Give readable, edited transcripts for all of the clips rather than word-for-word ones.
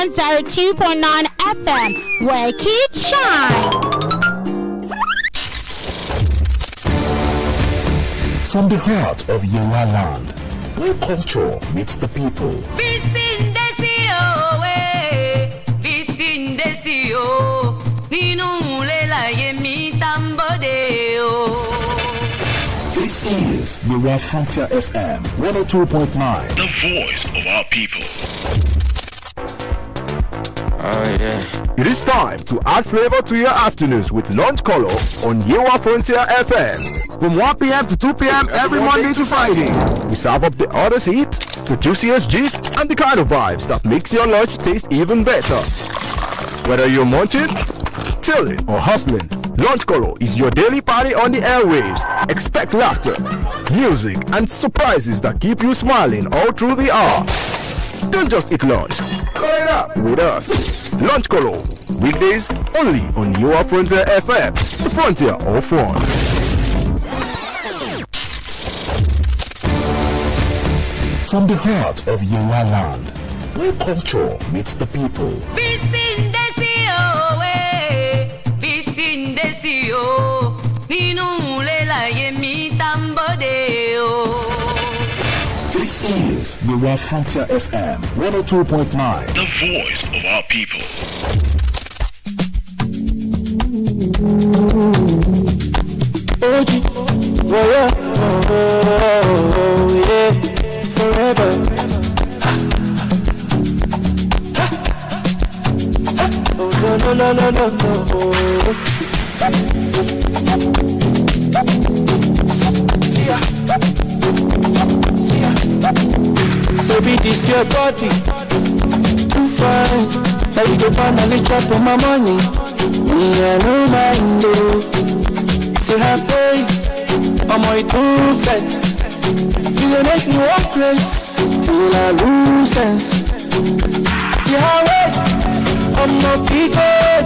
102.9 FM, where kids shine. From the heart of Yewa land, where culture meets the people. This is Yewa Frontier FM 102.9, the voice of our people. Oh yeah. It is time to add flavor to your afternoons with Lunch Color on Yewa Frontier FM. From 1 p.m. to 2 p.m. every Monday to Friday. We serve up the hottest heat, the juiciest gist, and the kind of vibes that makes your lunch taste even better. Whether you're munching, chilling, or hustling, Lunch Color is your daily party on the airwaves. Expect laughter, music, and surprises that keep you smiling all through the hour. Don't just eat lunch. Call it up with us. Lunch Color. Weekdays only on Yewa Frontier FM. The frontier of fun. From the heart of Yewa land, where culture meets the people. This is Yewa Frontier FM 102.9, the voice of our people. OG, yeah, forever. Oh no. See ya. So be this your body, too fine. Now you can finally drop on my money. Me I no mind you. See her face, I'm all too fat. You gon' make me walk crazy till I lose sense. See her waist, I'm no figure.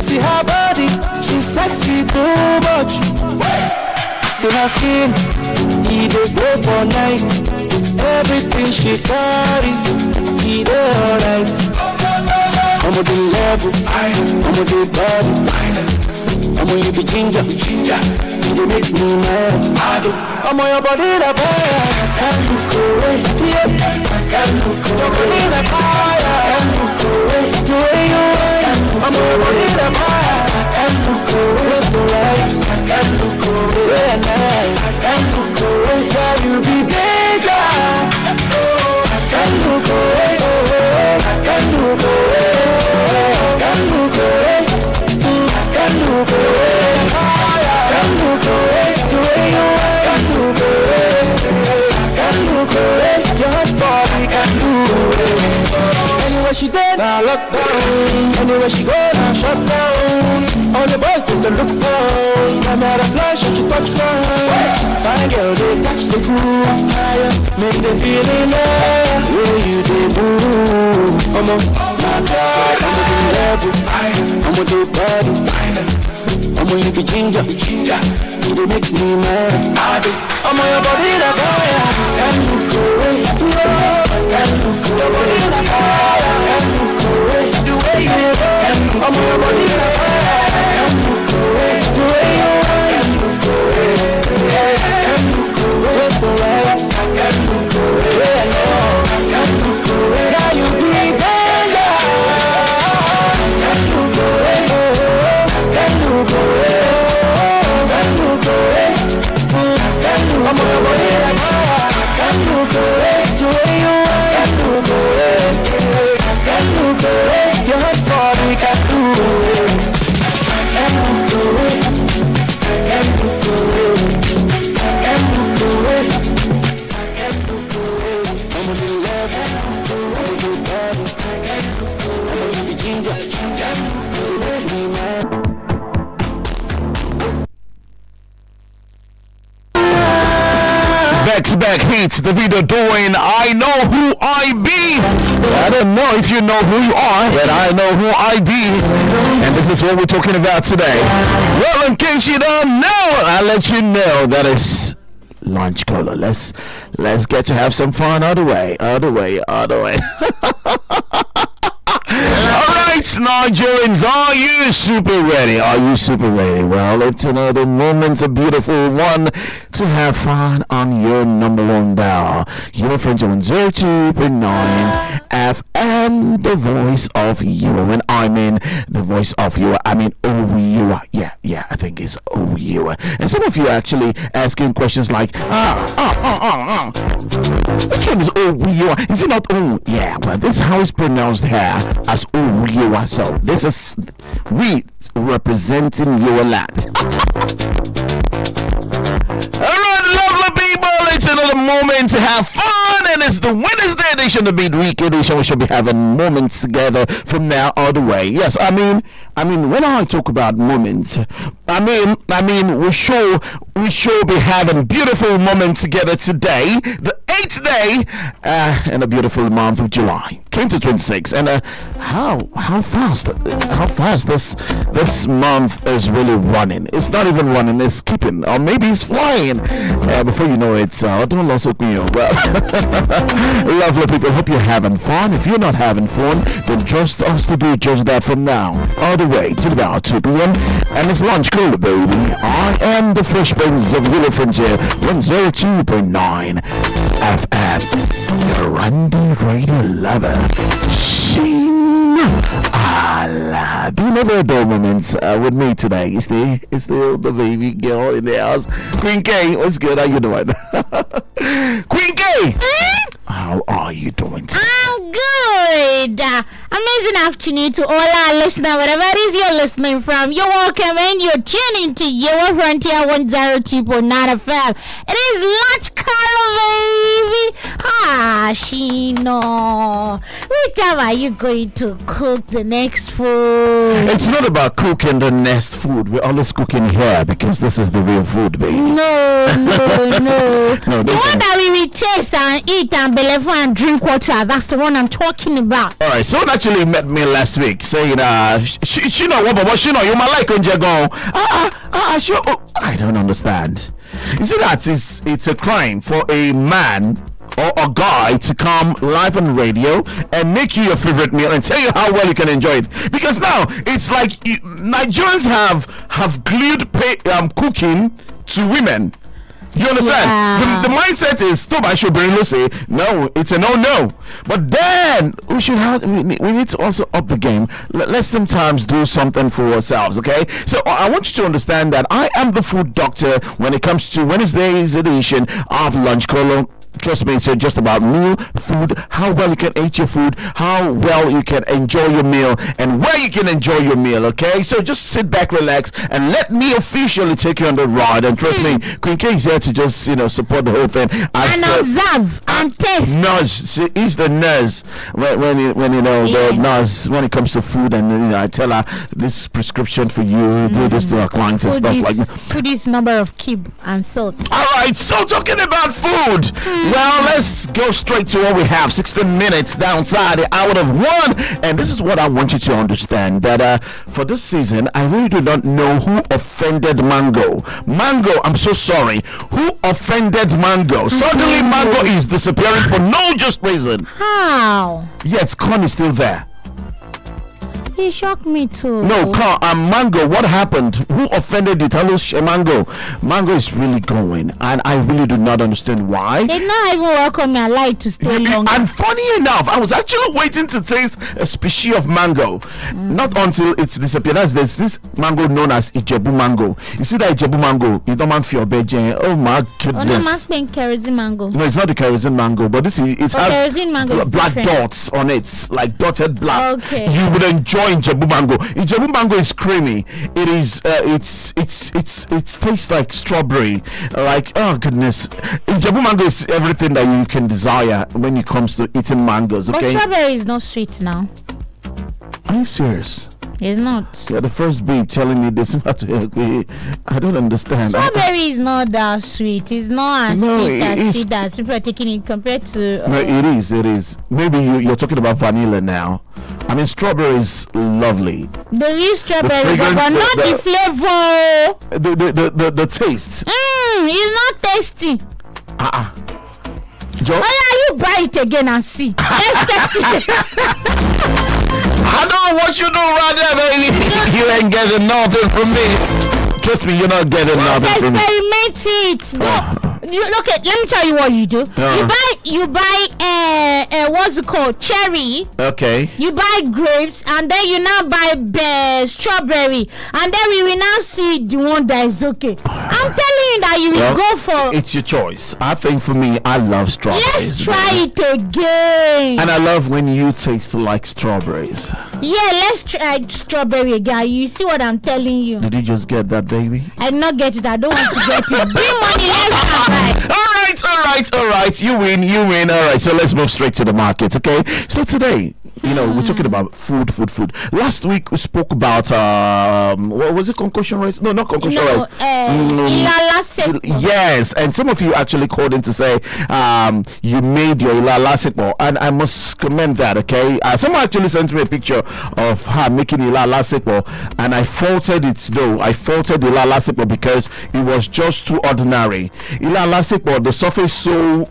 See her body, she's sexy too much. See her skin, he dey go for night. Everything she carry, he dey alright. I'm on the level, I'm on the body. I'm on you be ginger, you dey make me mad. I'm on your body the fire, I can't look away. Yeah, I can't look away. Your body the fire, I can't look away. The way you are, I'm on your body the fire, I can't look away. The lights, I can't look away. Very nice, I can't look away. Girl, you be danger. I can't look away. I can't look away. I can't look away. I can't look away. I can't look away. The way you are, I can't look away. I can't look away. Your body can do it. Anywhere she did, I look down. Anywhere she go, I shut down. All the boys put the look down. I'm at a flash and she touch down. Fine girl, they catch the groove higher. Make them feel in love. Where you they move. I'm on my God, I'm on the level. I'm on the body. I'm on you be ginger. You they make me mad. I'm on your body the fire. Can't look away. Can't look away. Your body the fire. Can't look away. The way you are. I'm on your body the fire. Can't look away. The way you are. Can't look away. Can't look away. The lights. Can't look away. Can't look away. Now you be danger. Can't look away. Can't look away. Can't look away. I'm on your body like fire. Can't look away. The way you are. Can't look away. Can't look away. Your hot body can't do it. Can't look away. Can't look away. Can't look away. Can't look away. I'm on the level. I'm on the body. I'm on the ginger. You make me mad. Back-to-back hits, the video doing I Know Who I Be. I don't know if you know who you are, but I know who I be. And this is what we're talking about today. Well, in case you don't know, I'll let you know that it's Lunch Cola. Let's get to have some fun all the way. Nigerians, are you super ready? Are you super ready? Well, it's another moment, a beautiful one to have fun on your number one dial. Your friends on 02.9 FM, the voice of you. When I mean the voice of you, I mean OU. Yeah, I think it's OU. And some of you are actually asking questions like, which one is OU? Is it not OU? Yeah, but this is how it's pronounced here as OU. So this is we representing your land. Alright, lovely people, it's another moment to have fun, and it's the Wednesday edition, the midweek edition. We should be having moments together from now all the way. Yes, I mean, when I talk about moments, I mean, we should be having beautiful moments together today, the 8th day in a beautiful month of July 2026. And how fast this month is really running. It's not even running, it's skipping, or maybe it's flying. Before you know it, don't lose it. Well, lovely people, hope you're having fun. If you're not having fun, then trust us to do just that from now all the way to about 2 p.m. And it's lunch cool, baby. I am the Fresh Prince of Willow Frontier 102.9 FM. The Randy Radio Lover. ALABI. Never a dull moments with me today. It's the baby girl in the house. Queen K, what's good? How you doing? Queen K! How are you doing today? I'm good. Amazing afternoon to all our listeners, wherever it is you're listening from. You're welcome and you're tuning to your Frontier 102.9 FM. It is lunch color, baby. Shino. Which time are you going to cook the next food? It's not about cooking the next food. We're always cooking here because this is the real food, baby. No. No, The one that we will taste and eat and believe and drink water, that's the one I'm talking about. Alright, someone actually met me last week saying, she know what, but she know you might like Unjago. Sure. I don't understand. You see that it's a crime for a man or a guy to come live on radio and make you your favorite meal and tell you how well you can enjoy it, because now it's like Nigerians have glued cooking to women. You understand? Yeah. The mindset is stop. I should bring Lucy. No, it's a no. But then we need to also up the game. Let's sometimes do something for ourselves, okay? So I want you to understand that I am the food doctor when it comes to Wednesday's edition of Lunch Colo. Trust me, it's just about meal, food, how well you can eat your food, how well you can enjoy your meal, and where you can enjoy your meal, okay? So just sit back, relax, and let me officially take you on the ride. And trust me, Queen K is here to just, support the whole thing. And observe and taste. Nurse, he's the nurse. The nurse, when it comes to food, and I tell her, this prescription for you, do this to our clients and stuff like that. Put this number of cube and salt. Alright, so talking about food. Well, let's go straight to what we have. 16 minutes downside the hour of 1. And this is what I want you to understand, that for this season, I really do not know who offended Mango. Mango, I'm so sorry. Who offended Mango? Suddenly, Mango is disappearing for no just reason. How? Yet, Con is still there. He shocked me too. No, Mango, what happened? Who offended you? Tell us, Mango. Mango is really going, and I really do not understand why. They not even welcome me. I like to stay longer. And funny enough, I was actually waiting to taste a species of mango. Not until it's disappeared. There's this mango known as Ijebu mango. You see that Ijebu mango? You don't mind for your oh my goodness. Kerosene mango. No, it's not the kerosene mango, but this is has mango black dots on it, like dotted black. Okay. You would enjoy Ijebu mango. Ijebu mango is creamy. It is. It tastes like strawberry. Like, oh goodness, Ijebu mango is everything that you can desire when it comes to eating mangoes. Okay. But strawberry is not sweet now. Are you serious? It's not. You're the first babe telling me this. I don't understand. Strawberry is not that sweet. It's not as sweet as people are taking it compared to. No, it is. It is. Maybe you're talking about vanilla now. I mean, strawberry is lovely. There is strawberry, but not the flavor. The taste. It's not tasty. Joe? Oh yeah, you buy it again and see. Let's test it. I know what you do right there, baby. You ain't getting nothing from me. Trust me, you're not getting nothing from me. Experiment it. No. Look at. Let me tell you what you do. You buy what's it called? Cherry. Okay. You buy grapes, and then you now buy strawberry, and then we will now see the one that is okay. I'm telling you that you will go for. It's your choice. I think for me, I love strawberries. Let's try it again. And I love when you taste like strawberries. Yeah, let's try strawberry again. You see what I'm telling you? Did you just get that, baby? I did not get it. I don't want to get it. Bring money. Let's have it. All right. You win. All right. So let's move straight to the market. Okay. So today, we're talking about food. Last week we spoke about what was it? Concussion rates? No, not concussion rates. Yes, and some of you actually called in to say you made your Ilala Sekpo, and I must commend that. Okay, someone actually sent me a picture of her making Ilala Sekpo, and I faulted it though. I faulted Ilala Sekpo because it was just too ordinary. Ilala Sekpo, the surface so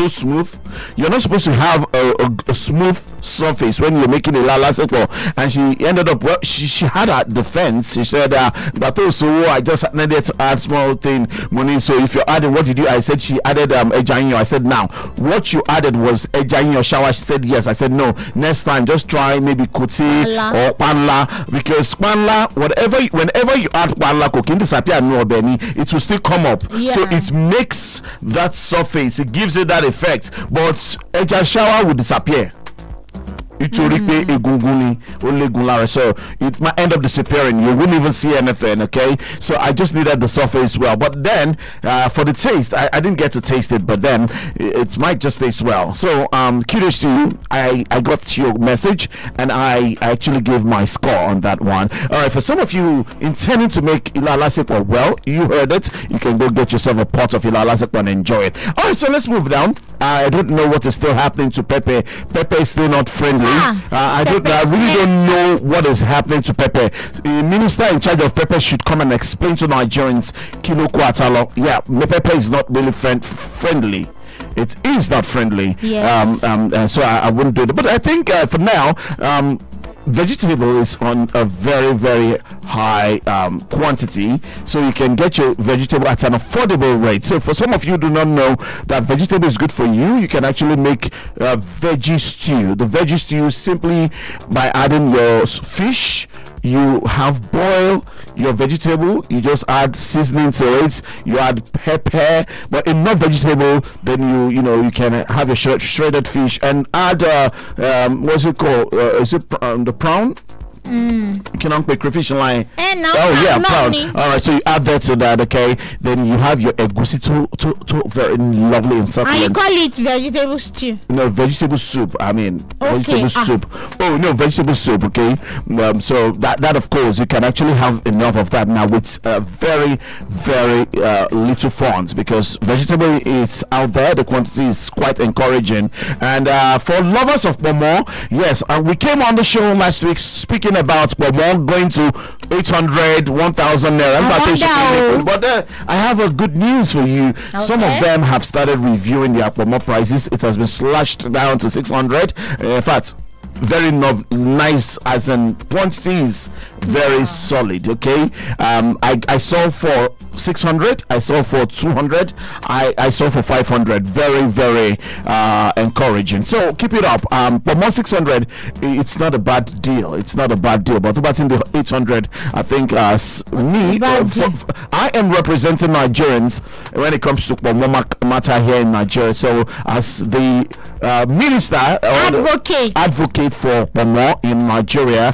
smooth. You're not supposed to have a smooth surface when you're making a Ilala Sekpo, and she ended up she had a defense. She said but also I just needed to add small thing money. So if you're adding, what did you? I said she added ejanyo. I said now what you added was ejanyo shower. She said yes. I said no, next time just try maybe kuti or panla, because panla, whenever you add panla cooking disappear no Benny, it will still come up. So it makes that surface, it gives it that effect, but eja shower will disappear. It will repay so it might end up disappearing. You wouldn't even see anything. Okay, so I just needed the surface well, but then for the taste, I didn't get to taste it, but then it might just taste well. So kudos to you. I got your message, and I actually gave my score on that one. All right, for some of you intending to make Ilala Sekpo, well, you heard it. You can go get yourself a pot of Ilala Sekpo and enjoy it. All right, so let's move down. I don't know what is still happening to Pepe. Pepe is still not friendly. I really don't know what is happening to Pepe. The minister in charge of Pepe should come and explain to Nigerians. Kilo Kwatalo. Yeah, Pepe is not really friendly. It is not friendly. Yes. So I wouldn't do it. But I think for now, vegetable is on a very, very high quantity, so you can get your vegetable at an affordable rate. So for some of you who do not know that vegetable is good for you, you can actually make veggie stew. The veggie stew simply by adding your fish. You have boil your vegetable, you just add seasoning to it, you add pepper, but in not vegetable, then you can have your shredded fish and add what's it called? Is it the prawn? You cannot make crayfish line. Prawn. All right, so you add that to that. Okay, then you have your egusi to very lovely and succulent. And you call it vegetable stew? No, vegetable soup. I mean, vegetable soup. Oh no, vegetable soup. Okay, so that of course you can actually have enough of that now with very, very little funds, because vegetable is out there. The quantity is quite encouraging, and for lovers of pomo, yes, we came on the show last week speaking about pomo going to 800, 1,000 naira. But I have a good news for you. Okay. Some of them have started reviewing their pomo prices. It has been slashed down to 600. In fact, very nice, as in quantities, very solid. Okay, I saw for 600, I saw for 200, I saw for 500. Very, very encouraging. So keep it up. For more 600, it's not a bad deal. But about in the 800, I think I am representing Nigerians when it comes to Pomo matter here in Nigeria. So as the minister advocate for Pomo in Nigeria,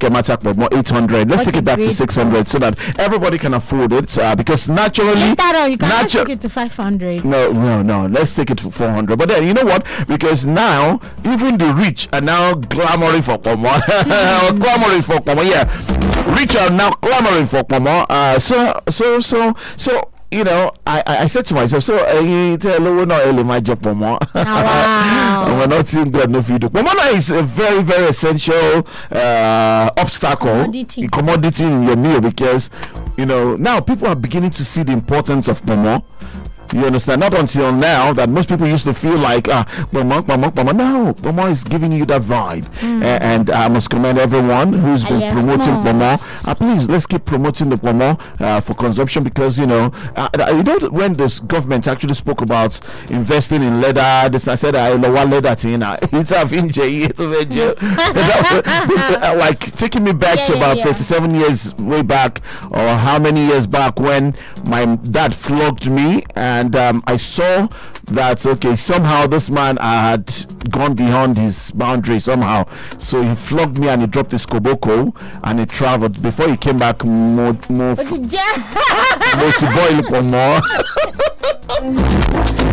matter Pomo 800. Let's take it back to 600 so that everybody can afford it, because naturally you cannot take it to 500. No, let's take it to 400. But then you know what, because now even the rich are now clamoring for Pomo. Rich are now clamoring for Pomo. So I said to myself, so we're not early my job Pomo. We're not seeing good enough video. Pomo is a very, very essential commodity in your meal, because now people are beginning to see the importance of Pomo. You understand? Not until now that most people used to feel like, Mama. No, Mama is giving you that vibe. And I must commend everyone who's been promoting Mama. Please, let's keep promoting the Mama for consumption, because, when this government actually spoke about investing in leather, this I said, leather thing, it's like taking me back to about 37 years way back, or how many years back, when my dad flogged me, and I saw that somehow this man had gone beyond his boundary somehow, so he flogged me and he dropped his koboko and he traveled. Before he came back, more to boil for more.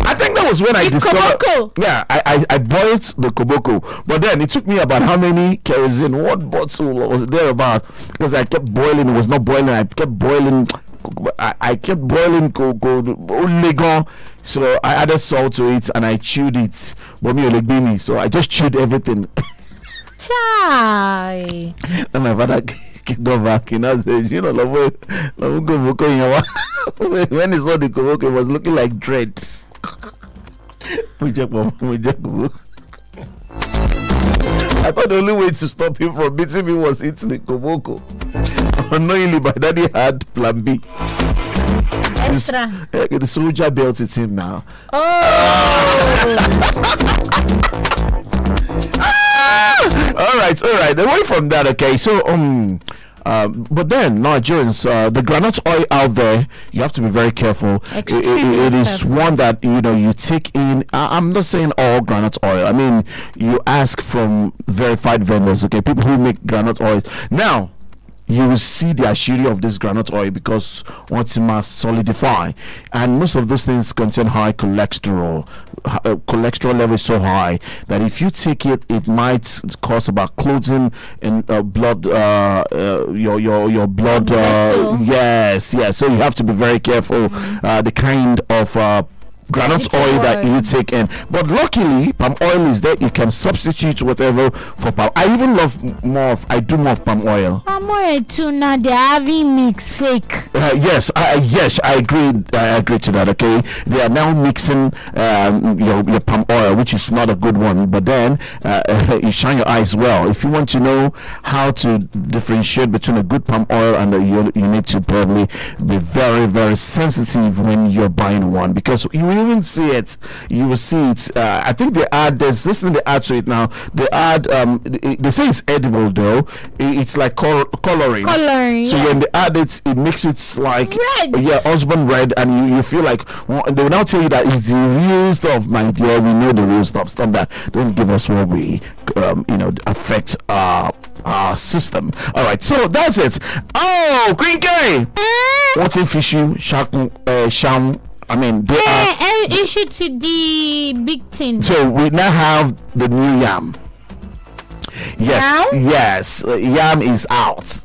I think that was when I discovered. Koboko. Yeah, I boiled the koboko, but then it took me about how many kerosene, what bottle was there about, because I kept boiling. It was not boiling. I kept boiling. I kept boiling Legon, so I added salt to it and I chewed it. So I just chewed everything. Chai. And my father came over, said, when he saw the koboko, it was looking like dread. I thought the only way to stop him from beating me was eating the koboko. Unknowingly, my daddy had plan B. Extra. The soldier belt is him now. Oh. All right. Away from that, okay. So but then Nigerians, the granite oil out there, you have to be very careful. It is one that you take in. I'm not saying all granite oil. I mean, you ask from verified vendors, okay, people who make granite oil. Now, you will see the ashiri of this granite oil, because once it must solidify, and most of those things contain high cholesterol. Cholesterol level is so high that if you take it, it might cause about clotting and blood, your blood. Yes. So you have to be very careful. The kind of granite oil that you take in, but luckily palm oil is there. You can substitute whatever for palm. I even do more of palm oil. Palm oil too. Now they're having mix fake. Yes, I agree to that. Okay, they are now mixing your palm oil, which is not a good one, but then you shine your eyes well. If you want to know how to differentiate between a good palm oil and you need to probably be very, very sensitive when you're buying one, because you even see it. You will see it. I think they add. There's this thing they add to it now. They add. They say it's edible though. It's like coloring. So when they add it, it makes it like red. Husband red, and you feel like they will now tell you that it's the real stuff, my dear. We know the real stuff. Stop that. Don't give us what we affect our system. All right. So that's it. Oh, Queen K. What's in fishy? Sham. I mean, they are issue to the big thing. So we now have the new yam. Yes, yam is out.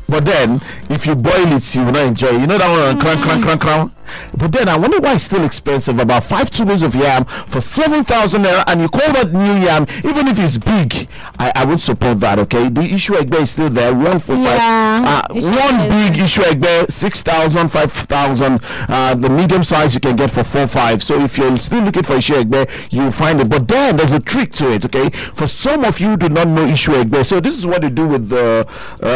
But then, if you boil it, you will not enjoy it. You know that one, crank. But then I wonder why it's still expensive. About 5 tubers of yam for 7,000 naira, and you call that new yam, even if it's big. I won't support that. Okay, the issue egg is still there. 1 for 5. One big issue egg 6,000, 5,000. The medium size you can get for 4-5. So if you're still looking for issue egg, you'll find it. But then there's a trick to it. Okay, for some of you who do not know issue egg, so this is what they do with the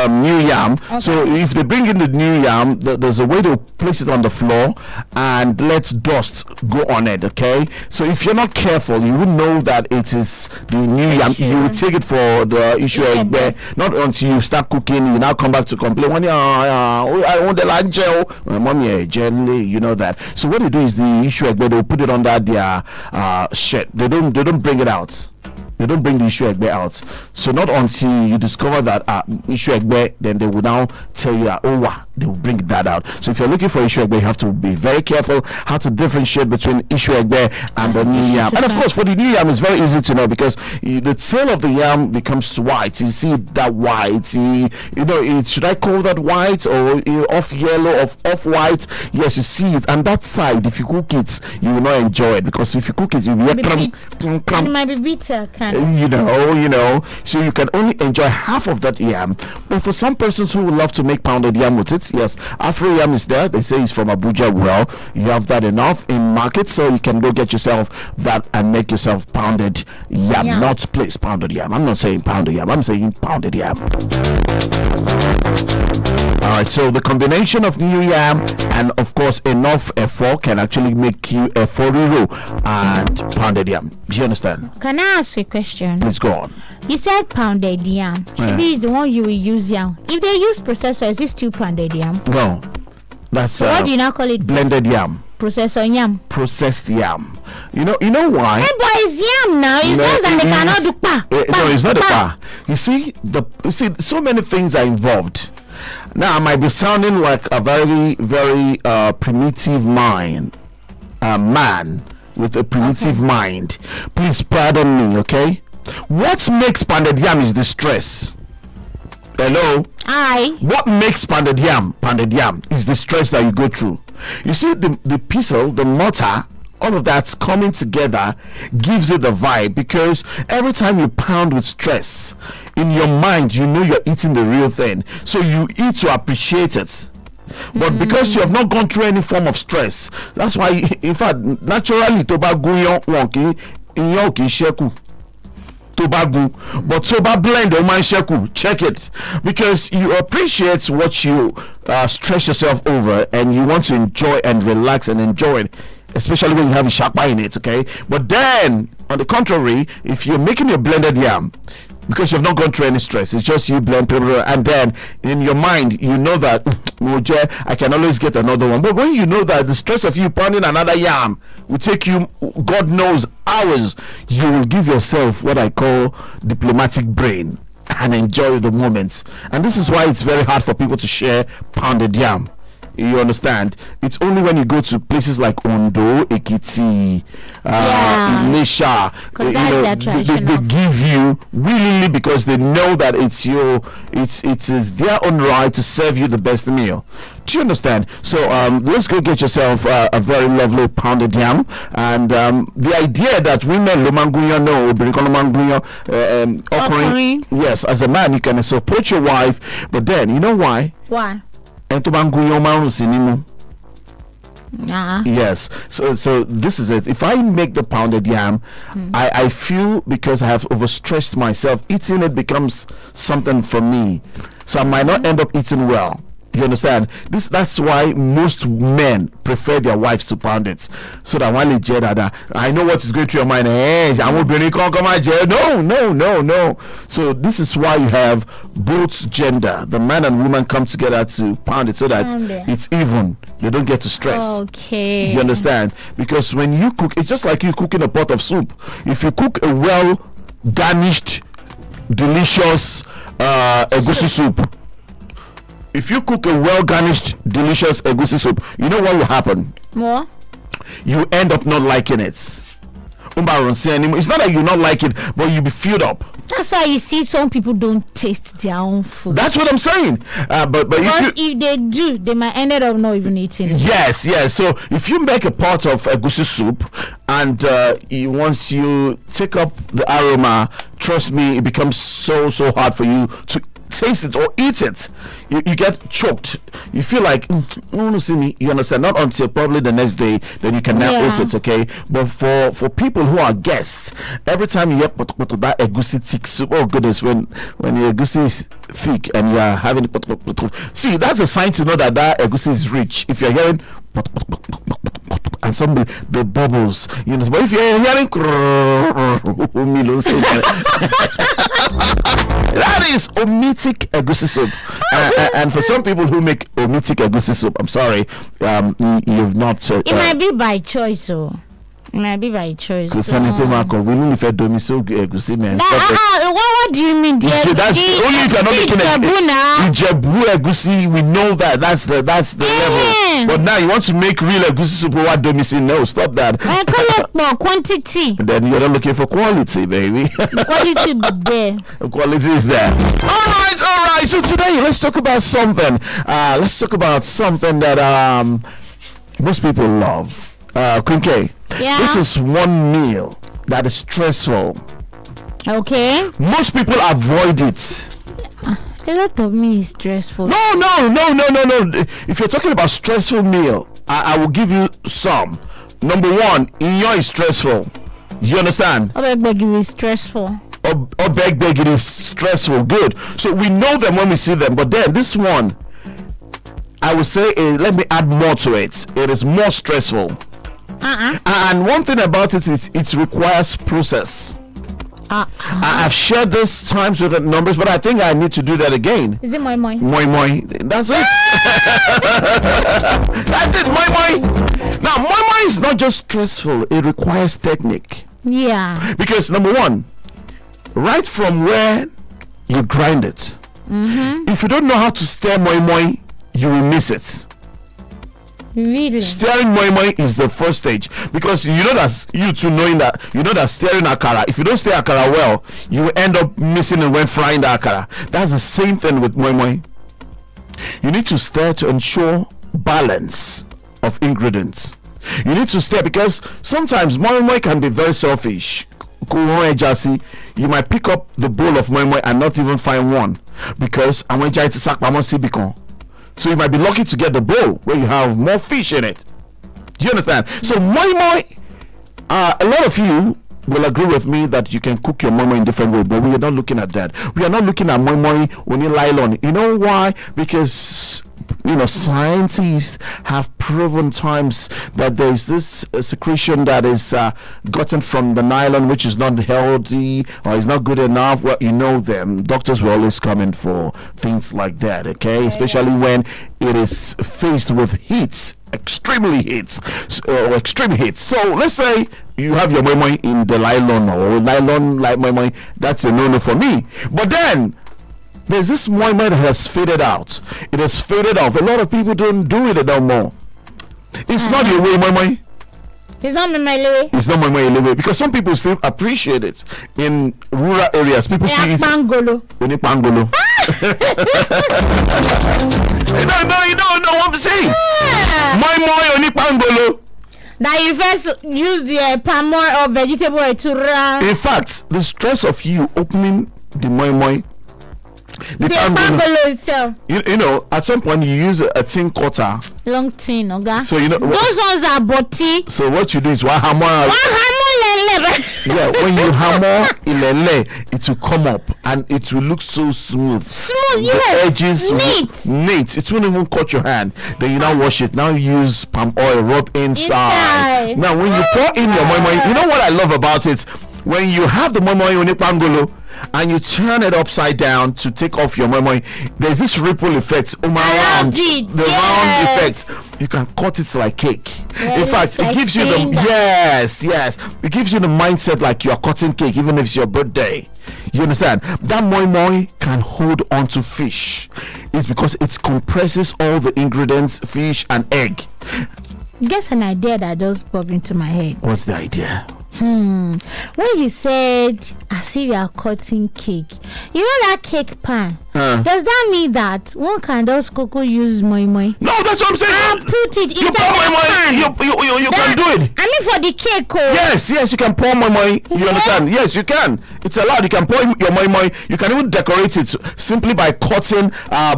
new yam. Okay. So if they bring in the new yam, there's a way to place it on the floor and let dust go on it. Okay, so if you're not careful, you will know that it is the new yam. You will take it for the issue egg there, not until you start cooking. You now come back to complain when I want the lunch. Mommy, gently, you know that. So what they do is the issue egg, they'll put it under their shed. They don't bring it out. They don't bring the issue egg out. So not until you discover that issue egg, then they will now tell you that they will bring that out. So if you're looking for issue egg, you have to be very careful how to differentiate between issue egg and the new yam. And of course, for the new yam, it's very easy to know, because the tail of the yam becomes white. You see that white. Should I call that white or off yellow, off white? Yes, you see it. And that side, if you cook it, you will not enjoy it, because if you cook it, you'll be it might be bitter. So you can only enjoy half of that yam. But for some persons who would love to make pounded yam with it, markets. Yes, Afro yam is there. They say it's from Abuja. Well, you have that enough in market, so you can go get yourself that and make yourself pounded yam, not place pounded yam. I'm not saying pounded yam. I'm saying pounded yam. All right, so the combination of new yam and of course enough F4 can actually make you a 40 row and pounded yam. Do you understand? Can I ask a question? Please go on. You said pounded yam. Maybe it's the one you will use yam. If they use processor, is this still pounded yam? No, that's so what do you now call it? Blended yam. Processor yam. Processed yam. You know why? Hey, but it's yam now. It's not that they cannot do pa. No, it's not a pa. You see, so many things are involved. Now I might be sounding like a very, very primitive man with a primitive mind. Please pardon me, okay? What makes pounded yam is the stress. Hello? What makes pounded yam is the stress that you go through. You see, the pistol, the mortar, all of that's coming together gives it the vibe, because every time you pound with stress in your mind, you know you're eating the real thing, so you eat to appreciate it. But because you have not gone through any form of stress, that's why, in fact, naturally tobago but soba blend check it, because you appreciate what you stress yourself over, and you want to enjoy and relax and enjoy it, especially when you have a shakpa in it, okay? But then on the contrary, if you're making your blended yam, because you've not gone through any stress, it's just you blend, and then in your mind you know that I can always get another one. But when you know that the stress of you pounding another yam will take you God knows hours, you will give yourself what I call diplomatic brain and enjoy the moments. And this is why it's very hard for people to share pounded yam. You understand? It's only when you go to places like Ondo, Ekiti, Ilesha, they give you willingly, because they know that it is their own right to serve you the best meal. Do you understand? So let's go get yourself a very lovely pounded yam. And the idea that women yes, as a man you can support your wife, but then you know why? Why? Yes, so this is it. If I make the pounded yam, I feel, because I have overstressed myself, eating it becomes something for me, so I might not end up eating well. You understand? That's why most men prefer their wives to pound it, so that when they get that, I know what is going through your mind. No. So this is why you have both gender, the man and woman, come together to pound it, so that it's even. They don't get to stress. Okay. You understand? Because when you cook, it's just like you cooking a pot of soup. If you cook a well garnished, delicious egusi soup. If you cook a well garnished, delicious egusi soup, you know what will happen? More? You end up not liking it. It's not that you not like it, but you'll be filled up. That's why you see some people don't taste their own food. That's what I'm saying. But if they do, they might end up not even eating it. Yes. So if you make a pot of egusi soup, and once you take up the aroma, trust me, it becomes so hard for you to taste it or eat it. You get choked. You feel like see me. You understand? Not until probably the next day, then you can now eat it. Okay. But for people who are guests, every time you get that egusi thick soup, oh goodness, when the egusi is thick and you are having see, that's a sign to know that egusi is rich. If you're hearing and some the bubbles, you know. But if you're hearing that is omitic egusi soup, and for some people who make omitic egusi soup, I'm sorry, you've not. It might be by choice, so. Maybe by choice. What do you mean? That's only if you're not making Ijebu egusi. We know that's the level. But now you want to make real egusi soup. What do you mean? No, stop that. I call it more quantity. Then you're not looking for quality, baby. Quality is there. Quality is there. All right. So today let's talk about something. That most people love. Queen K. Yeah. This is one meal that is stressful. Okay. Most people avoid it. A lot of me is stressful. No. If you're talking about stressful meal, I will give you some. Number one, inyo is stressful. You understand? Obeg is stressful. Obeg it is stressful. Good. So we know them when we see them, but then this one, I would say, let me add more to it. It is more stressful. And one thing about it requires process. I've shared this times with the numbers, but I think I need to do that again. Is it moi moi? Moi moi. That's it. That's it. Moi moi. Now, moi moi is not just stressful. It requires technique. Yeah. Because number one, right from where you grind it, if you don't know how to stir moi moi, you will miss it. Really? Stirring moi moi is the first stage, because you know that stirring akara, if you don't stir akara well, you will end up missing it when frying the akara. That's the same thing with moi moi. You need to stir to ensure balance of ingredients. You need to stir because sometimes moi moi can be very selfish. You might pick up the bowl of moi moi and not even find one because I want to sack bicon. So you might be lucky to get the bowl where you have more fish in it. Do you understand? So moi moi, a lot of you will agree with me that you can cook your moi moi in different ways, but we are not looking at that. We are not looking at moi moi when you lie on. You know why? Because scientists have proven times that there is this secretion that is gotten from the nylon, which is not healthy or is not good enough. Well, them doctors will always come in for things like that, okay? Especially when it is faced with extreme heat. So let's say you have your moi moi in the nylon or nylon like moi moi. That's a no-no for me. But then there's this moi moi that has faded out. It has faded off. A lot of people don't do it no more. It's not your way, moi moi. It's not my way. It's not my way because some people still appreciate it in rural areas. People still eat pangolo. Pangolo. You don't know what I'm saying. Moi moi oni pangolo. That you first use the palm oil or vegetable to run. In fact, the stress of you opening the moi moi. The pangolo itself. You know, at some point you use a tin cutter. Long tin, okay? So those ones are boti. So what you do is hammer. Yeah, when you hammer ilele, it will come up and it will look so smooth. Yes. Edges neat. It won't even cut your hand. Then you now wash it. Now you use palm oil, rub inside. Now when you pour in your moi moi, you know what I love about it? When you have the moi moi on pangolo and you turn it upside down to take off your moi moi, there's this ripple effect round effect. You can cut it like cake. In fact, it gives you it gives you the mindset like you are cutting cake, even if it's your birthday. You understand? That moi moi can hold on to fish. It's because it compresses all the ingredients, fish and egg. Guess an idea that just popped into my head. What's the idea? When you said as if you are cutting cake, you know that cake pan, does that mean that one can just use moi moi? No, that's what I'm saying. And put it you inside the pan. You can do it. I mean for the cake. Yes, you can pour moi moi. You understand? Yes, you can. It's allowed. You can pour your moi moi. You can even decorate it simply by cutting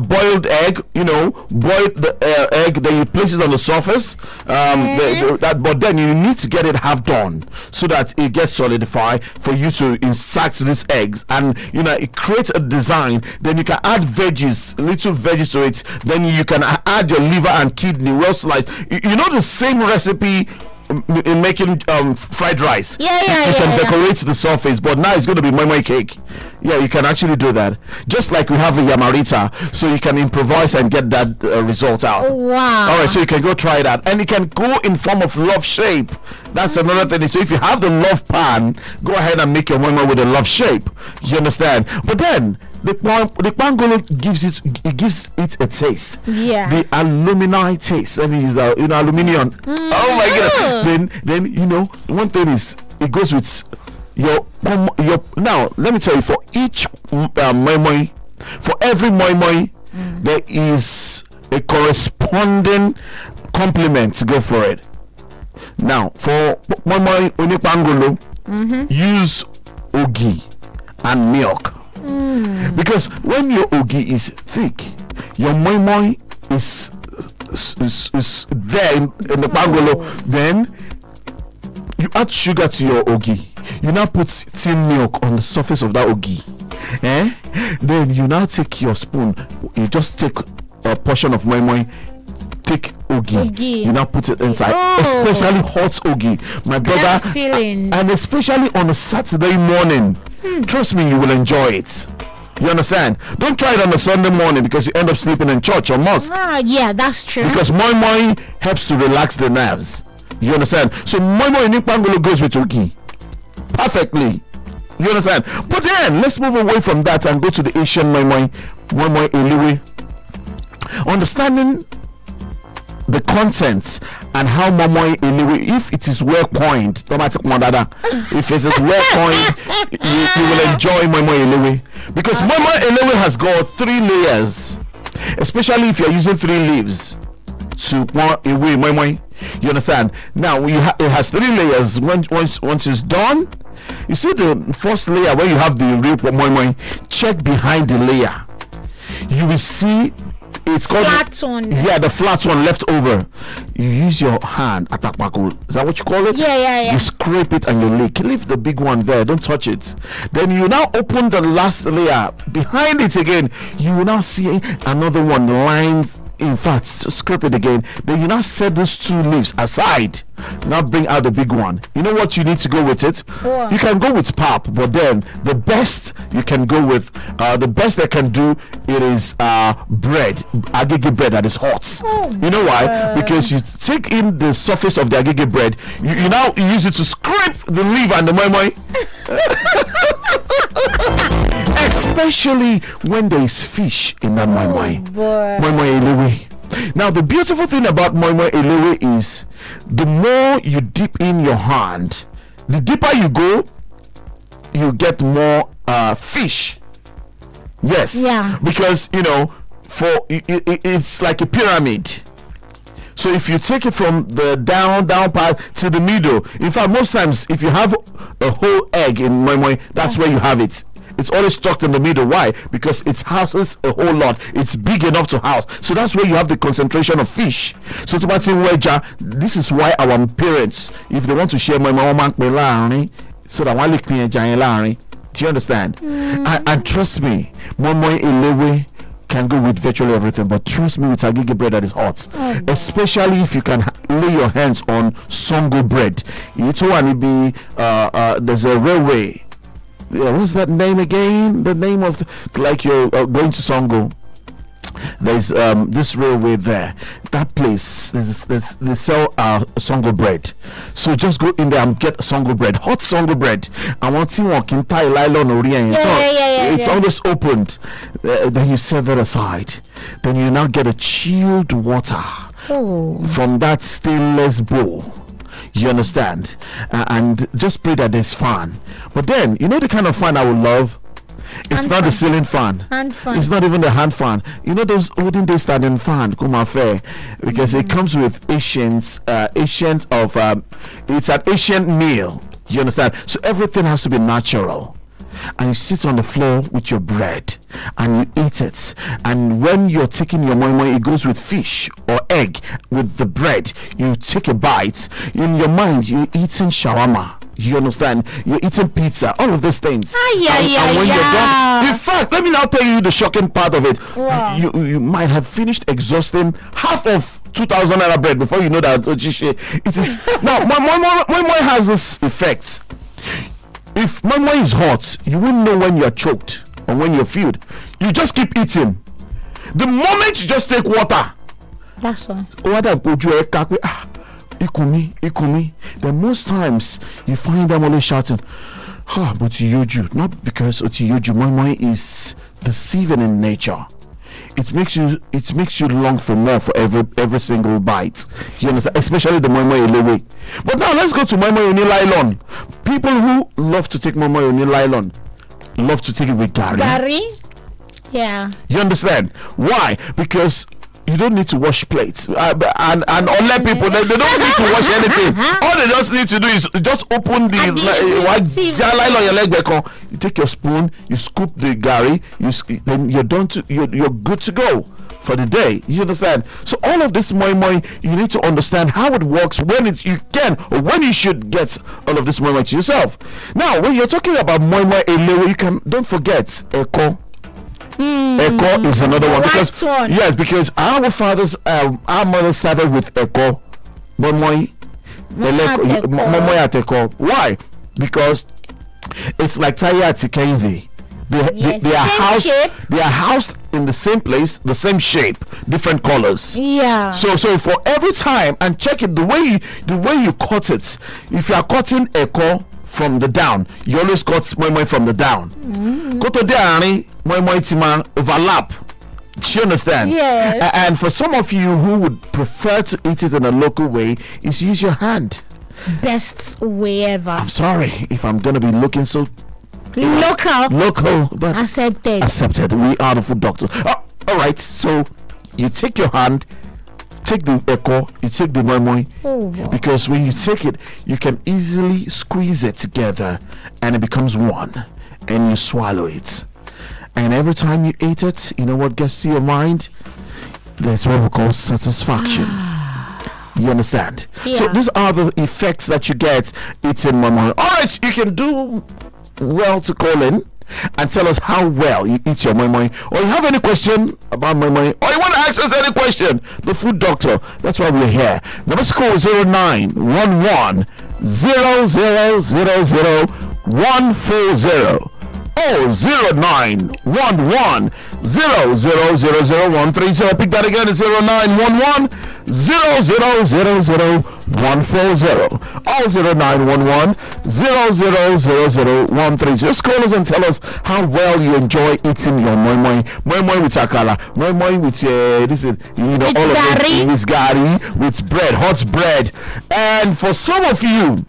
boiled egg. Boil the egg, then you place it on the surface. But then you need to get it half done so that it gets solidified for you to insert these eggs, and it creates a design. Then you can add little veggies to it. Then you can add your liver and kidney well sliced. You know the same recipe in making fried rice. You can decorate the surface, but now it's going to be moi moi cake. Yeah, you can actually do that. Just like we have a yamarita, so you can improvise and get that result out. Wow. All right, so you can go try that. And it can go in form of love shape. That's another thing. So if you have the love pan, go ahead and make your moi moi with a love shape. You understand? But then the pangolo gives it a taste. Yeah. The alumini taste. Let me use that. Aluminium. Oh my goodness. Then one thing is it goes with your now let me tell you, for each moi moi, for every moi moi, there is a corresponding complement to go for it. Now for moi moi onipangolo, use ogi and milk. Because when your ogi is thick, your moi moi is there in the bangolo, then you add sugar to your ogi. You now put tin milk on the surface of that ogi. Then you now take your spoon. You just take a portion of moi moi, take ogi. You now put it inside, especially hot ogi, my brother, and especially on a Saturday morning. Trust me, you will enjoy it. You understand? Don't try it on a Sunday morning because you end up sleeping in church or mosque. Yeah, that's true. Because moi moi helps to relax the nerves. You understand? So moi moi in Pangolo goes with ogi perfectly. You understand? But then let's move away from that and go to the Asian moi moi eliwe. Understanding the content and how moi moi eliwe, if it is well coined, if it is well coined, you will enjoy moi moi eliwe, because moi moi eliwe has got 3 layers, especially if you're using 3 leaves to away moi moi. You understand? Now it has 3 layers. Once it's done, you see the first layer where you have the real moi moi. Check behind the layer. You will see it's called flat one. Yeah, the flat one left over. You use your hand. Is that what you call it? Yeah. You scrape it and you lick. Leave the big one there. Don't touch it. Then you now open the last layer. Behind it again, you will now see another one lying. In fact, scrape it again. Then you now set those 2 leaves aside. Now bring out the big one. You know what you need to go with it? What? You can go with pap, but then the best you can go with, the best they can do, it is bread, agege bread that is hot. You know why? Because you take in the surface of the agege bread, you now use it to scrape the leaf and the moi moi. Especially when there is fish in that moi moi. Moi moi eliwe. Now the beautiful thing about moi moi eliwe is the more you dip in your hand, the deeper you go, you get more fish. Yes. Yeah. Because it's like a pyramid. So if you take it from the down part to the middle, in fact most times if you have a whole egg in moi moi, that's where you have it. It's always stuck in the middle. Why? Because it houses a whole lot. It's big enough to house. So that's where you have the concentration of fish. So this is why our parents, if they want to share my mama, so that one do you understand? And trust me, moi moi elewe can go with virtually everything, but trust me, with agege bread that is hot, especially if you can lay your hands on songo bread. There's a railway. What's that name again? The name of like you're going to Songo. There's this railway there. That place they sell Songo bread. So just go in there and get Songo bread, hot Songo bread. I want to walk in Thai Lylon or it's always opened. Then you set that aside. Then you now get a chilled water from that stainless bowl. You understand? And just pray that there's fan. But then, you know the kind of fan I would love? It's not the ceiling fan. Hand fan. It's not even the hand fan. You know those olden days standing fan, Kuma Fair, because it comes with it's an ancient meal. You understand? So everything has to be natural. And you sit on the floor with your bread and you eat it, and when you're taking your moi moi, it goes with fish or egg with the bread. You take a bite, in your mind you're eating shawarma, you understand, you're eating pizza, all of those things. And when you're done, in fact, let me now tell you the shocking part of it. You might have finished exhausting half of 2,000 naira bread before you know that it is now moi has this effect. If moi moi is hot, you won't know when you're choked or when you're filled. You just keep eating. The moment you just take water, that's all. Ikumi. Then most times you find them always shouting, but Otiyoju. Not because Otiyoju, moi moi is deceiving in nature. It makes you long for more for every single bite. You understand? Especially the moi moi elewe. But now let's go to moi moi nylon. People who love to take moi moi nylon love to take it with gari. Gari? Yeah. You understand? Why? Because you don't need to wash plates. And unless people, they don't need to wash anything. All they just need to do is just open the you take your spoon, you scoop the gari, then you're done you're good to go for the day. You understand? So all of this moi, you need to understand how it works, when you can or when you should get all of this moi to yourself. Now, when you're talking about moi elewe, you can don't forget eko. Eko is another one because yes, because our mother started with eko, moi at eko. Why? Because it's like Taya Tikendi. They are housed in the same place, the same shape, different colors. Yeah. So for every time, and check it the way you cut it. If you are cutting eko from the down, you always cut moi from the down. Go to the moi tima overlap. Do you understand? Yes. And for some of you who would prefer to eat it in a local way, is use your hand. Best way ever. I'm sorry if I'm gonna be looking so local, but accepted. We are the food doctor. All right, so you take your hand, take the eko, you take the moi, because when you take it, you can easily squeeze it together and it becomes one, and you swallow it. And every time you eat it, you know what gets to your mind? That's what we call satisfaction. You understand? Yeah. So these are the effects that you get eating moi. All right, you can do well to call in and tell us how well you eat your moi, or you have any question about moi, or you want to ask us any question. The food doctor, that's why we're here. Number is call 0911 0000140 or 0911 0000130. Pick that again, 0911 0000140 or 0911 0000130. Just call us and tell us how well you enjoy eating your moi with akala, moi with this is, you know, all of this with gari, with bread, hot bread. And for some of you,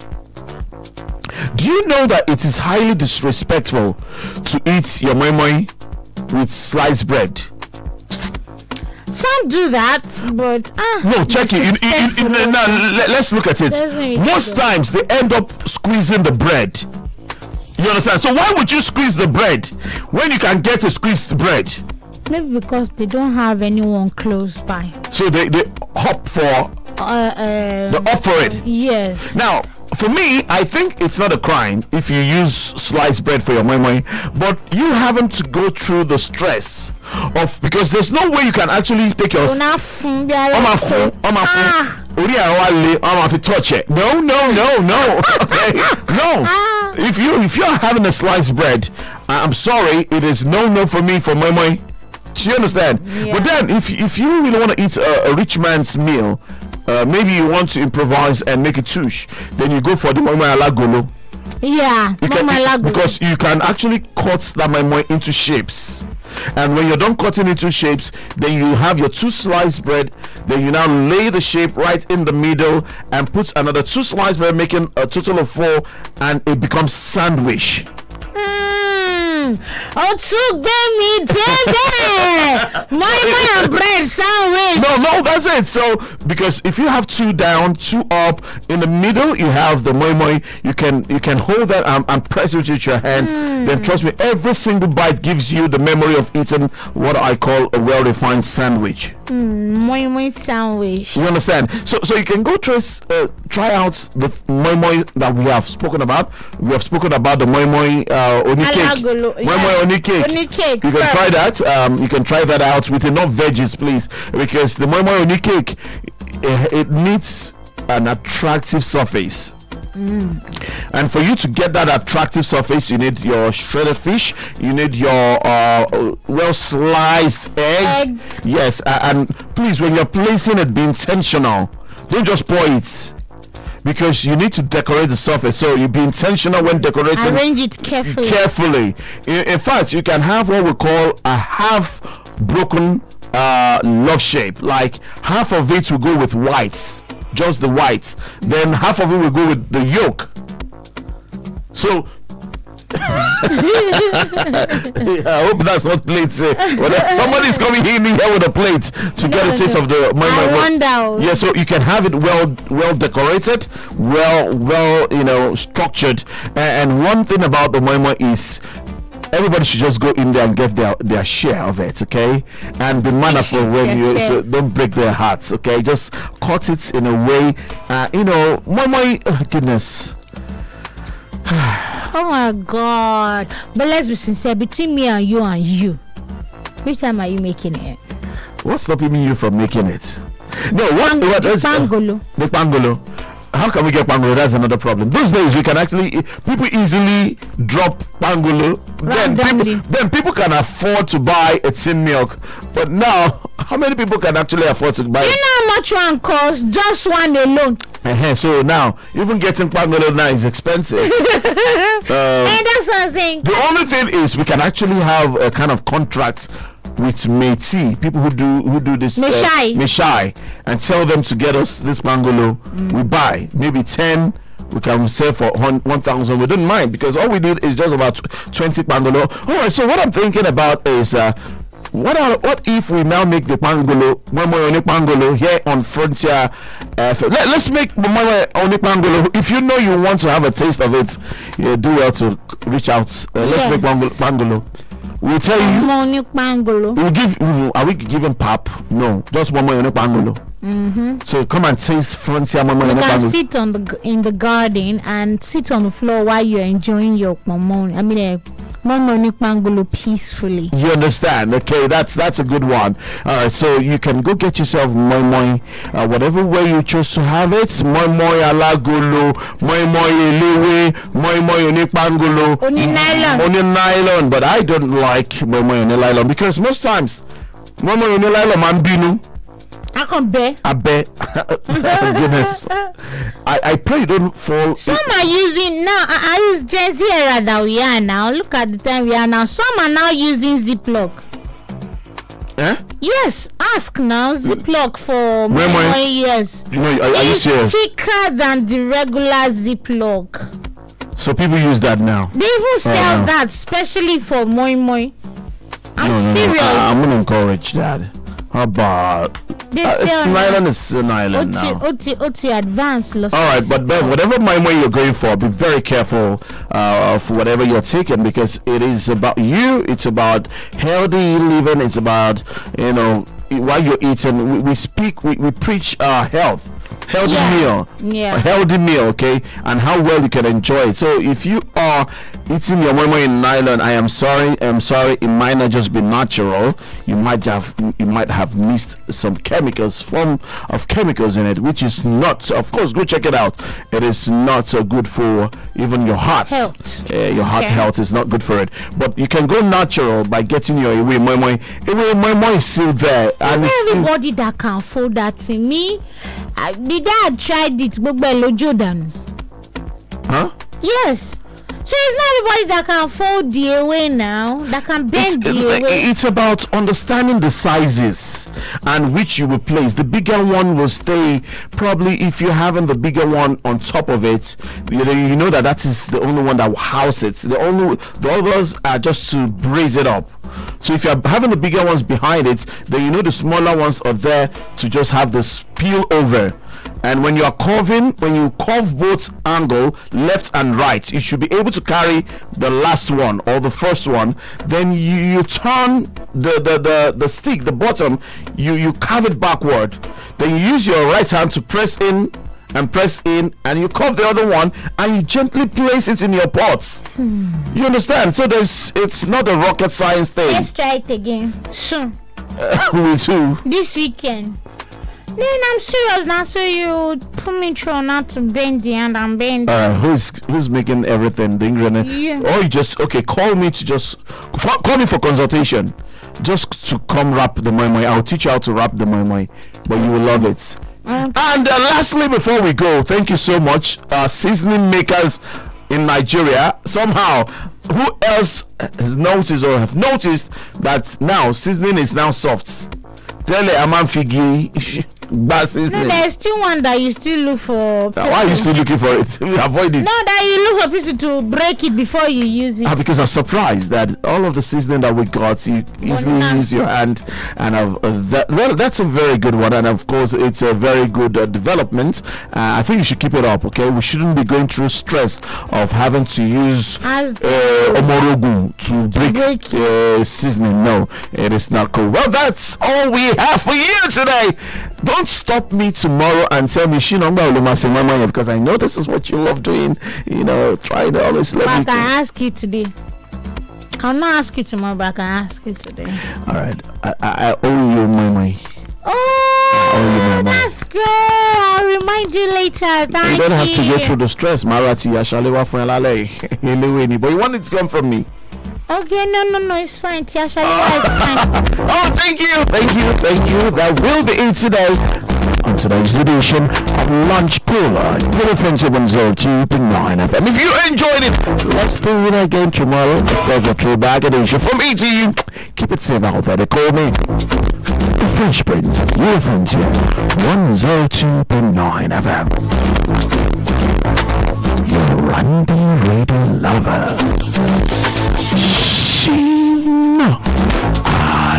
do you know that it is highly disrespectful to eat your moi with sliced bread? Some do that, but no, check it. Let's look at it. Most times they end up squeezing the bread. You understand? So why would you squeeze the bread when you can get a squeezed bread? Maybe because they don't have anyone close by. So they opt for it. Yes. Now, for me, I think it's not a crime if you use sliced bread for your moi, but you haven't to go through the stress of, because there's no way you can actually take your touch it. No. Okay. No. If you're having a sliced bread, I'm sorry, it is no for me for moi. Do you understand? Yeah. But then if you really want to eat a rich man's meal, maybe you want to improvise and make it touche, then you go for the moi alagolo. Yeah, because you can actually cut that moi into shapes. And when you're done cutting into shapes, then you have your 2 sliced bread. Then you now lay the shape right in the middle and put another 2 sliced bread, making a total of 4, and it becomes sandwich. Oh, took me my bread sandwich. No, that's it. So because if you have 2 down, 2 up, in the middle you have the moi. You can hold that and press it with your hands. Then trust me, every single bite gives you the memory of eating what I call a well-refined sandwich. Moi sandwich. You understand? So you can go try out the moi that we have spoken about. We have spoken about the moi oni cake. Moi oni cake. You can try that. You can try that out with enough veggies, please, because the moi oni cake, it needs an attractive surface. And for you to get that attractive surface, you need your shredded fish, you need your well sliced egg. Yes, and please, when you're placing it, be intentional. Don't just pour it, because you need to decorate the surface. So you be intentional when decorating. Arrange it carefully. In fact, you can have what we call a half broken love shape. Like half of it will go with whites, just the whites, then half of it will go with the yolk. So I hope that's not plates. Somebody's coming in here with a plate to get a taste of the moi moi. I wonder. Yeah, so you can have it well decorated, well structured. And one thing about the moi moi is everybody should just go in there and get their share of it, okay? And be mindful when so don't break their hearts, okay? Just cut it in a way, moi moi, goodness. Oh my God! But let's be sincere. Between me and you, which time are you making it? What's stopping you from making it? No, what is pangolo? The pangolo. How can we get pangolo? That's another problem. Those days we can actually people easily drop pangolo. Then people can afford to buy a tin milk. But now, how many people can actually afford to buy? You know how much one costs? Just one alone. So now, even getting pangolo now is expensive. And that's what I'm saying. The only thing is we can actually have a kind of contract with Métis, people who do this Meshai, and tell them to get us this pangolo. We buy maybe 10. We can sell for 1,000. We don't mind because all we need is just about 20 pangolo. All right. So what I'm thinking about is what if we now make the pangolo pangolo here on Frontier? Let's make only pangolo. If you know you want to have a taste of it, do well to reach out. Let's make pangolo. We'll tell you. We'll give. Are we giving pap? No, just one more pangolo. So come and taste Frontier Mama. You can sit in the garden and sit on the floor while you're enjoying your momon. Pangolo peacefully. You understand? Okay, that's a good one. All right, so you can go get yourself moi moi, whatever way you choose to have it. Moi moi alagolo, moi moi elewe, moi moi oni pangolo, oni nylon. But I don't like moi moi oni nylon because most times moi moi oni nylon mambinu. I bet. Goodness. I pray you don't fall. Some are using now. I use Jersey era that we are now. Look at the time we are now. Some are now using Ziploc. Yes, ask now. Ziploc for moi. Yes. Are you serious? It's thicker than the regular Ziploc. So people use that now. They even sell that, especially for moi moi. I'm serious. I'm gonna encourage that. How about nylon is nylon now. Oti advanced losses. All right, but whatever moi you're going for, be very careful for whatever you're taking because it is about you. It's about healthy living. It's about while you're eating. We preach health. Healthy meal, okay, and how well you can enjoy it. So if you are eating your moi in nylon, I'm sorry, it might not just be natural. You might have missed some form of chemicals in it, which is not. Of course, go check it out. It is not so good for even your heart. Your heart health is not good for it. But you can go natural by getting your moi moi. Moi moi is still there, and everybody that can afford that to me. The dad tried it, huh? Yes. So it's not everybody that can fold the away now, that can bend the away. It's about understanding the sizes and which you will place. The bigger one will stay. Probably if you're having the bigger one on top of it, you know that is the only one that will house it. The others are just to brace it up. So if you're having the bigger ones behind it, then the smaller ones are there to just have the spill over. And when you are curving, when you curve both angle, left and right, you should be able to carry the last one or the first one. Then you turn the stick, the bottom, you carve it backward. Then you use your right hand to press in, and you curve the other one and you gently place it in your pots. You understand? So it's not a rocket science thing. Let's try it again soon. Me too. This weekend. Then I'm serious now, so you put me through not to bend the hand and bend. Who's making everything? The ingredient? Yeah. Or you just call me for consultation, just to come wrap the moi moi. I'll teach you how to wrap the moi moi, but you will love it. And lastly, before we go, thank you so much, seasoning makers in Nigeria. Somehow, who else has noticed or have noticed that now seasoning is now soft? Tell a man figgy. bad seasoning. No, there's still one that you still look for. Why are you still looking for it? Avoid it. No, that you look for people to break it before you use it. Because I'm surprised that all of the seasoning that we got, you easily use your hand, and that's a very good one, and of course it's a very good development. I think you should keep it up. Okay, we shouldn't be going through stress of having to use omorogun to break seasoning. No, it is not cool. Well, that's all we have for you today. Don't stop me tomorrow and tell me because I know this is what you love doing. You know, try to always let me. But I can ask you today. I'll not ask you tomorrow, but I can ask you today. All right, I owe you my. Oh, that's good. I'll remind you later. Thank you. You don't have to go through the stress, Marati. But you want it to come from me. Okay, no, it's fine. It's fine. Oh, thank you. That will be it today on today's edition of Lunch Cooler. Your friends at 102.9 FM. If you enjoyed it, let's do it again tomorrow. There's a throwback edition from me to you. Keep it safe out there. They call me the Fresh Prince. Your friends here, 102.9 FM. Your Randy Radio lover.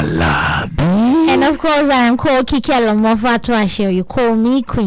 ALABI. And of course, I am called KIKELOMO. FATUASE. You call me Queen.